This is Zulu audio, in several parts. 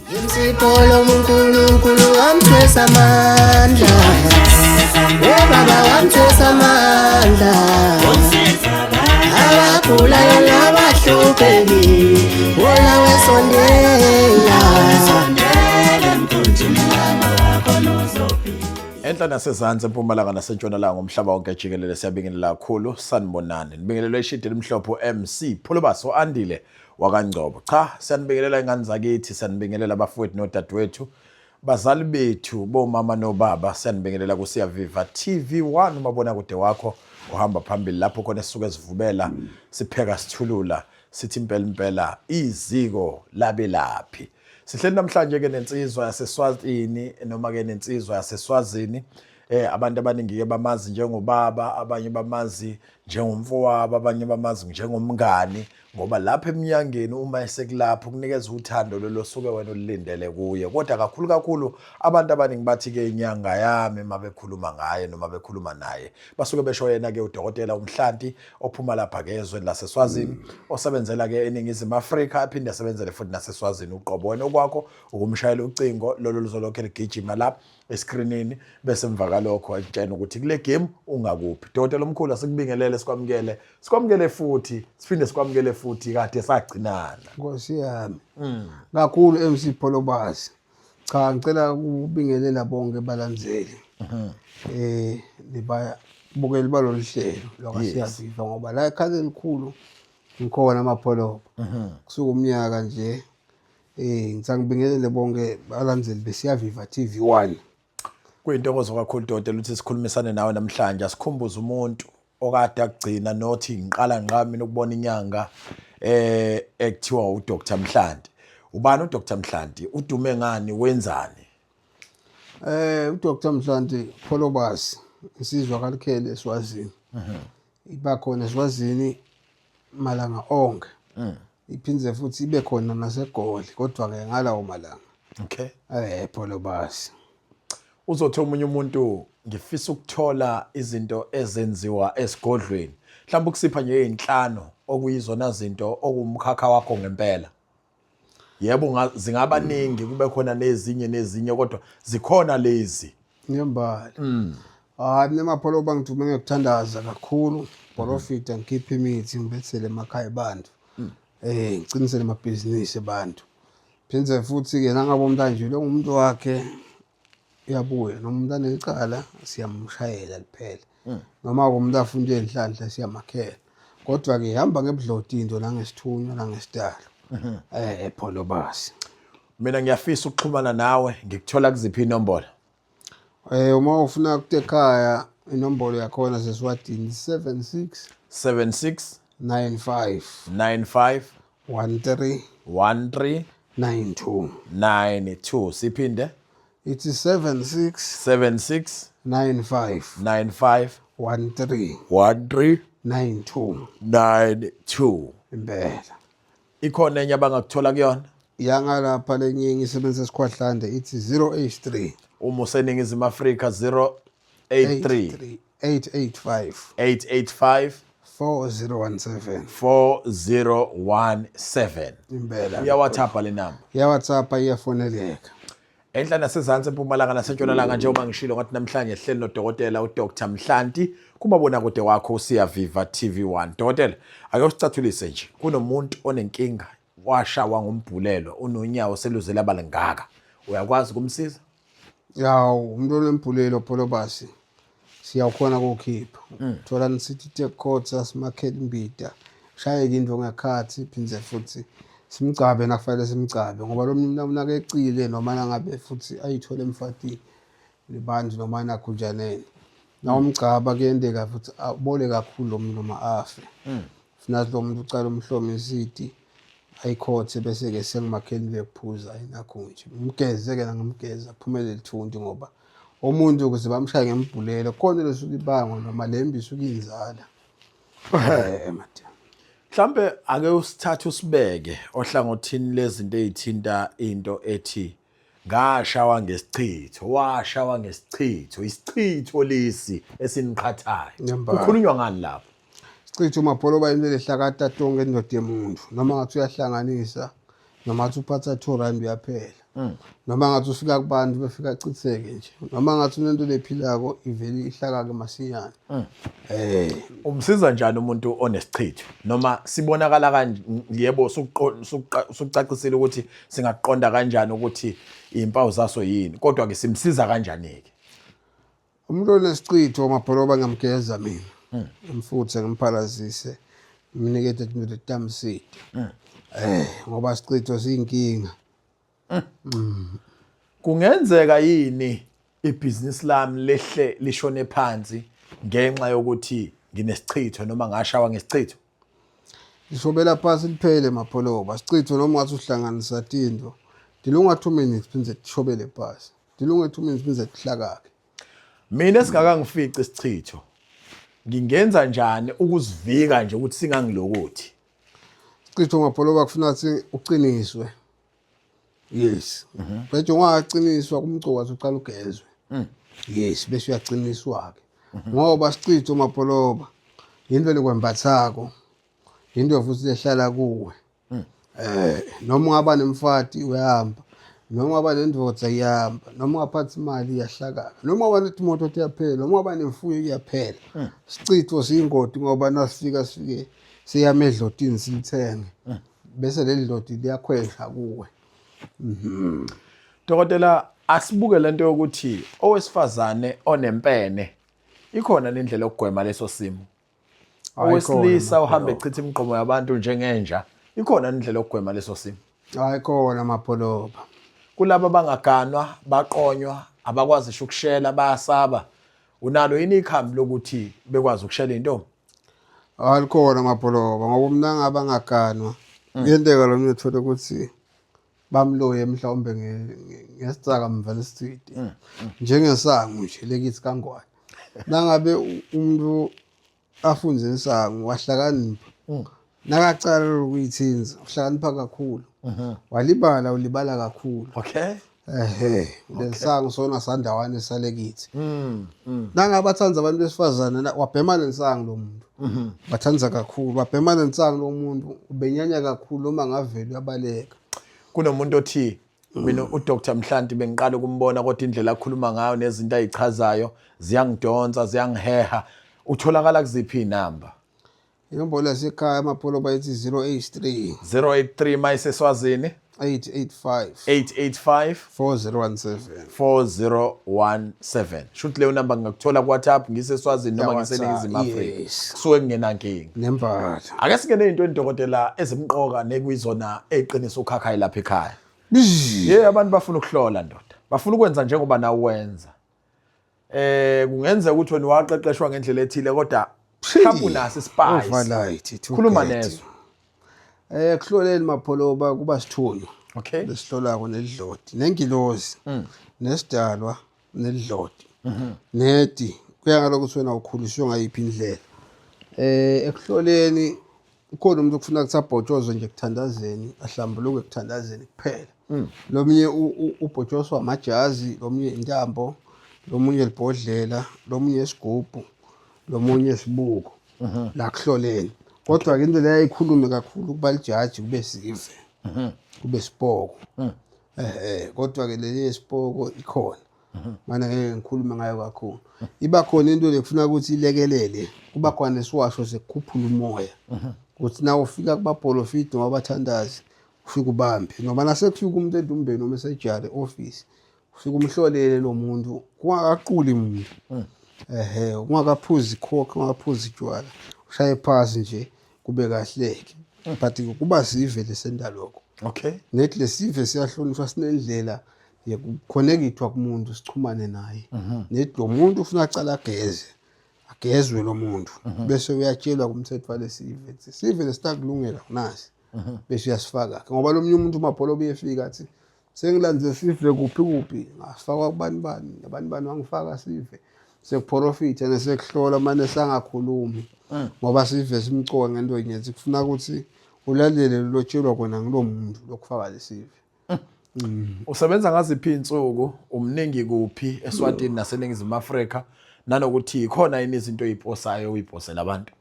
Insipolo uNkulunkulu wamthwesa amandla. Baba wamthwesa amandla. Abagulayo nabahlupheki wona wesondela. Enhla nasezantsi empumalanga nasentshonalanga umhlaba wonke jikelele siyabingelela kakhulu sanibonani. Nibingelelwe ishidi elimhlophe MC Phulubaso Andile wakangcobo. Cha, siyanibingelela ingane zakithi, siyanibingelela abafowethu nodadewethu, bazali bethu, bomama nobaba. Siyanibingelela kuSiya Viva TV1 umabona kude wakho uhamba phambili lapho khona sisuke sivubela, sipheka sithulula, sithi impela iziko labelaphi. Sihleli namhlanje ke nensizwa yaseSwazini noma ke nensizwa yaseSwazini, abantu abaningi ke bamazi njengobaba, abanye bamazi njengomfowabo, abanye bamazi njengomngani, ngoba lapha eminyangeni uma esekulapho kunikeza uthando lolo suke wena ulindele kuye. Kodwa kakhulu abantu abaningi bathi ke inyanga yami mabekhuluma ngaye noma bekhuluma naye basuke besho yena ke uDokotela uMhlanti ophuma lapha ke ezweni laseSwazini, osebenzela ke eNingizimu Afrika aphinde asebenzele futhi naseSwazini uqobo. Wena okwakho ukumshayela ucingo lolo luzolokho ligijima lapha escreenini bese emva kalokho ayitshena ukuthi kule game ungakuphi. Dokotela omkhulu asikubingelele, sikwamukele futhi siphinde sikwamukele futhi kade sagcinana. Nkosi yami. Kakhulu MC Phulubaso. Cha, ngicela ukubingelela bonke balandzeli. Libukeli balolu hlelo lokasiya Viva ngoba la ekhaya elikhulu ngikhona amapholoba. Kusuka umnyaka nje. Ngitsangibingelele bonke balandzeli beSiya Viva TV1. Kuyintokozo kakhulu Dokotela ukuthi sikhulumisane nawe namhlanje, asikhumbuze umuntu okade akugcina nothi ngiqala ngqa mina ukubona inyanga ekuthiwa uDr Mhlanti. Ubani uDr Mhlanti? Udume ngani? Wenzani? uDr Mhlanti Phulubaso isizwa kalikhele eSwazini. Iba khona eSwazini malanga onke. Iphindze futhi ibe khona naseGoli kodwa ke ngalawo malanga. Okay. Phulubaso. Uzothi omunye umuntu ngifisa ukuthola izinto ezenziwa esigodlweni. Mhlawumbe ukusipha nje ezinhlanu okuyizona zinto okumkhakha wakho ngempela. Yebo zingaba ningi kube khona nezinye kodwa zikhona lezi. Ngiyambala. Mina amapholoba ngithume ngekuthandaza kakhulu. Profit ngikhipha imithi ngibethele emakhaya abantu. Ngicinisele amabhizinisi abantu. Phindze futhi ke nangabe umuntu kanje lo ngumuntu wakhe uyabuya noma umuntu anecala siyamshayela liphela. Noma umuntu afuna enhlanhla siyamakhela. Kodwa ke ihamba ngebudloti into nangesithunywa nangesidalo. Phulubaso. Mina ngiyafisa ukuxhumana nawe, ngikuthola kuziphi inombolo? Uma ufuna ukuthi ekhaya inombolo yakhona sesiwadini 76 95 13 92. Siphinde it's 76 95 13 92 impela. Ikhona enye abangakuthola kuyona? Yangalapha lenye ngisebenzisa isikhwahlande ithi 083 uma useningizimu Afrika 083 885 4017 impela. Uyawathabha le namba? WhatsApp iyafoneleka. Enhla nasezantsi empumalanga nasentshonalanga njengoba ngishilo ngathi namhlanje sihleli noDokotela uDr Mhlanti kumabona kude wakho uSiya Viva TV1. Dokotela, ake usicathulise nje. Kunomuntu onenkinga washawa ngombhulelo, unonyawo seluzela balengaka. Uyakwazi ukumsiza? Yaw, umuntu olembhulelo Phulubaso siyawkhona ukukhipha. Thola nisithi Tech Court asimakhela imbida. Shayeke indvo ngekhathi phindze futhi simgcabe nakufanele simgcabe ngoba lo muntu nakecile noma nangabe futhi ayithole emfatini libantu noma nakhunjanene. Na umgcaba kuyendeka futhi abole kakhulu lo muntu noma afe. Funa lo muntu ucala umhlomisidi ayikhothe bese ke sengimakheli bekuphuza ayinakho nje. Umgeze ke ngimgeza aphumele lithundi ngoba umuntu ukuze bamshaye ngembhulelo khona lesuku ibango noma lembi isuku inzala. Mhlambe ake usithathe usibeke ohlangothini lezinto ezithinta into ethi ngashawa ngesichitho, isichitho lesi esiniqhathayo. Kukhulunywa ngani lapho? Isichitho mapholoba imele hlakata tonke indoda yemuntu noma ngathi uyahlanganisa noma ngathi uphatha 2 rand uyaphela. noma ngathi ufika kubantu befika chitheke nje noma ngathi unento lephilako ivele ihlaka ke masinyane Umsiza njani umuntu onesichitho noma sibonakala kanje yebo sukucacisela ukuthi singaqonda kanjani ukuthi impawu zaso yini kodwa ke simsiza kanjani ke umuntu onesichitho mabholoba ngamgeza mina ngimfuthe ngimphalazise ngimnikete into tamsidi ngoba isichitho siyinkinga kungenzeka yini ibhizinisi lami lehle lishone phansi ngenxa yokuthi nginesichitho noma ngashawa ngesichitho lishobela phansi liphele mabholoba isichitho noma ngathi uhlanganisa tinto dilunga 2 minutes phinze lishobele phansi dilunga 2 minutes phinze lihlakake mina esingakangifiki isichitho ngingenza njani ukuzivika nje ukuthi singangilokothi isichitho mabholoba kufuna ukuthi uqiniswe yes bese ungaqiniswa kumgcoka uqala ugezwe yes bese uyaqiniswa ke ngoba isichitho mabholoba into lekwembathako into futhi lehlala kuwe noma ungaba nemfati uyahamba noma ungaba nendvodza iyahamba noma ungaphathi imali iyahlakaka noma ungaba netimoto iyaphela noma ungaba nemfuyo iyaphela isichitho siyingodi ngoba nasifika sifike siyamedlotini silithenge bese leli dloti liyakhwesha kuwe Dokotela asibuke lento yokuthi owesifazane onempene ikhona indlela yokugwema leso simo owesilisa uhamba echitha imiqomo yabantu njengenja ikhona indlela yokugwema leso simo ayikhona mabholoba kulabo abangaganwa baqonywa abakwazi ukushela bayasaba unalo yini ikhambi lokuthi bekwazi ukushela intombi alikhona mabholoba ngoba umna ngabangaganwa kuyenteka lo mntu uthola ukuthi bamloye mhlawumbe ngesicaka mvalisity njengesangu nje lekithi kangwane nangabe umuntu afunze isangu wahlakanipha nakacala ukuyithinza uhlakanipha kakhulu walibala ulibala kakhulu okay lesangu sona sandawane salekithi nangabathanza abantu besifazana wabhemana nesangu lo muntu bathanza kakhulu wabhemana nesangu lo muntu ubenyanya kakhulu uma ngavela uyabaleka kunomuntu othi mina uDr Mhlanti bengiqala ukumbona kodwa indlela akhuluma ngayo nezinto ayichazayo ziyangidonsa ziyangiheha utholakala kuziphi inamba inombolo yasekhaya amapoloba ethi 083 mayiseswazini 885 4017 shuthi leyo namba ngakuthola ku WhatsApp ngiseswazini noma ngiseningizimu Afrika kusuke kungenankinga nembala ake singene into endokotela ezimqoka nekuyizona eqinisa ukhakhayi lapha ekhaya abantu bafuna ukuhlola ndoda bafuna ukwenza njengoba nawe wenza kungenzeka ukuthi wena waqeqeshwa ngendlela ethile kodwa mhlawumbe unase spice khuluma nezo kuhloleni mapoloba kuba sithunywa okay lesihlolako nelidlodi nengilozi nesidalwa nelidlodi nedi kuya ngalokho wena ukhuliswe ngayiphi indlela ekuhloleni ukhona umuntu okufuna kusabhotshozwe nje kuthandazeni ahlambuluke kuthandazeni kuphela lomunye ubhotshozwa amajazi lomunye intambo lomunye libhodlela lomunye isigubhu lomunye isibuko la kuhloleni kodwa ke indlela yayikhulume kakhulu kuba lijaji kube sive kube sipoko kodwa ke leli sipoko ikhona mana ngeke ngikhulume ngayo kakhulu iba khona into lekufuna ukuthi ilekelele kuba khona nesiwasho sekukhuphula umoya ukuthi nawe ufika kubapolofidi wabathandazi ufika ubambe ngoba nasekufika umuntu edumbeni noma esejari office ufika umhlolele lo muntu kungakaquli umuntu ungakaphuzi ikhokha ungakaphuzi ijwala ushaye phansi nje kube kahleke but kuba sive lesenda lokho okay nethi lesive siyahlonishwa sinendlela yekuconnectwa kumuntu sichumane naye nethi lo muntu ufuna acala agezwe lo muntu bese uyatshelwa kumthetho walesive sive lesitakulungela nasi bese uyasifaka ngoba lo mnye umuntu mabholo buyefika athi sengilandze sive kuphi ngasifaka kubani bani wangifaka sive sekuprofita nesekuhlola manje sangakhulumi ngoba sive simcoka ngento yenyethi kufuna ukuthi ulalele lotshelwa kona ngilo muntu lokufaka lesive usebenza ngaziphi insuku umningi kuphi eSwatini naseningizimu Afrika nanokuthi ikhona yini izinto eziposayo uyiposela abantu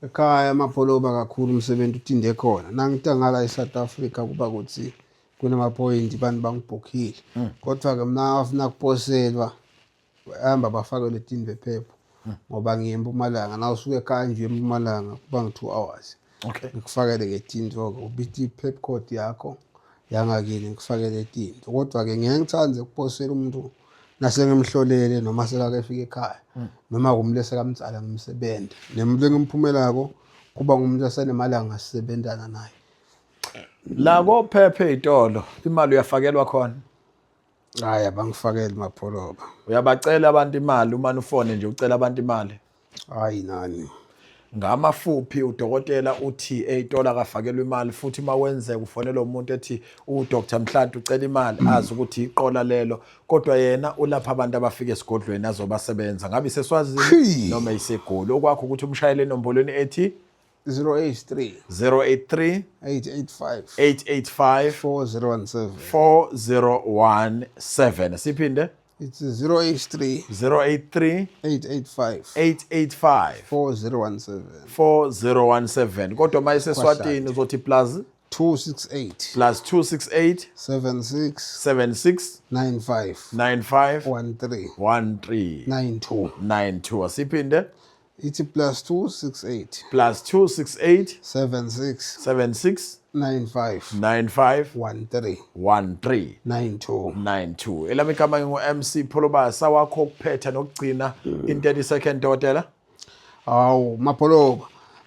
ekhaya amapoloba kakhulu umsebenzi utinde khona nangitangala eSouth Africa kuba ukuthi kunamaphoyinti abantu bangibhukhile kodwa-ke mna afuna kuposelwa hamba bafake le tini bephepha ngoba ngiye eMpumalanga na usuke ekhaya nje eMpumalanga kuba ngi-2 hours ngikufakele ngetini so-ke ubitha i-pep code yakho yangakini ngikufakele etini kodwa-ke ngeke ngithande ukuposela umuntu nasengimhlolele noma selake efika ekhaya noma kumlese kamtsala ngimsebenza nemuntu engimphumelako kuba ngumuntu asenemalanga asebenzana naye La kophephe ezitolo imali uyafakelwa khona. hayi abangifakeli mapholoba Uyabacela abantu imali uma ufone nje ucela abantu imali. hayi nani Ngamafuphi udokotela uthi ezitolo akafakelwe imali futhi mawenze kufonela umuntu ethi uDr Mhlanhla ucela imali azi ukuthi iqola lelo kodwa yena ulapha abantu abafika esigodlweni azobasebenza ngabe seswazini noma isegoli okwakho ukuthi umshayele enombolweni ethi 083 083 885 885 4017 4017 siphinde it's 083 083 885 885 4017 4017 kodwa mayeseswatini uzothi plus 268 plus 268 76 76 95 95 13 13 92 92 asiphinde it's plus 268 plus 268 76 76 95 95 13 13 92 92 elami igama ngingu-MC Pholobasa wakho ukuphetha nokugcina in 30 second dokotela. Hawu mapholoba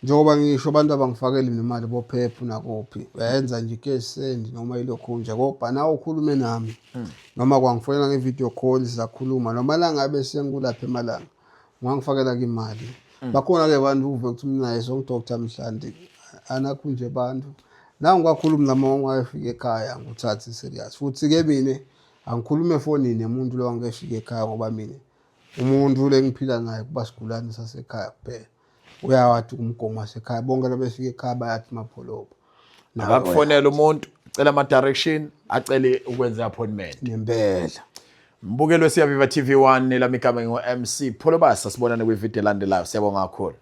njengoba ngisho abantu abangifakeli nemali bophepha nakuphi bayenza nje ikesend noma ilokhu nje kodwa nawe ukhulume nami noma kwangifonela ngevideo call sizakhuluma noma la ngabe sengikulapha emalanga ngangifakela imali bakhona ke abantu uve ukuthi mina yeso Dr Mhlanhla anakho nje abantu la ngikakhuluma nami ungayefika ekhaya nguthathe serious futhi ke mina angikhulume efonini nemuntu lo ngeke ekhaya ngoba mina umuntu lengiphila naye kuba sigulane sasekhaya kuphela uyawathi umgomo wasekhaya bonke labefika ekhaya bayathi mapholoba Akakufonela umuntu ucela ama direction acele ukwenza appointment nempela Mbukelo siyaviva TV1 elami igama ngingu-MC Pholobasa sibonane kwivideo elandelayo siyabonga kakhulu.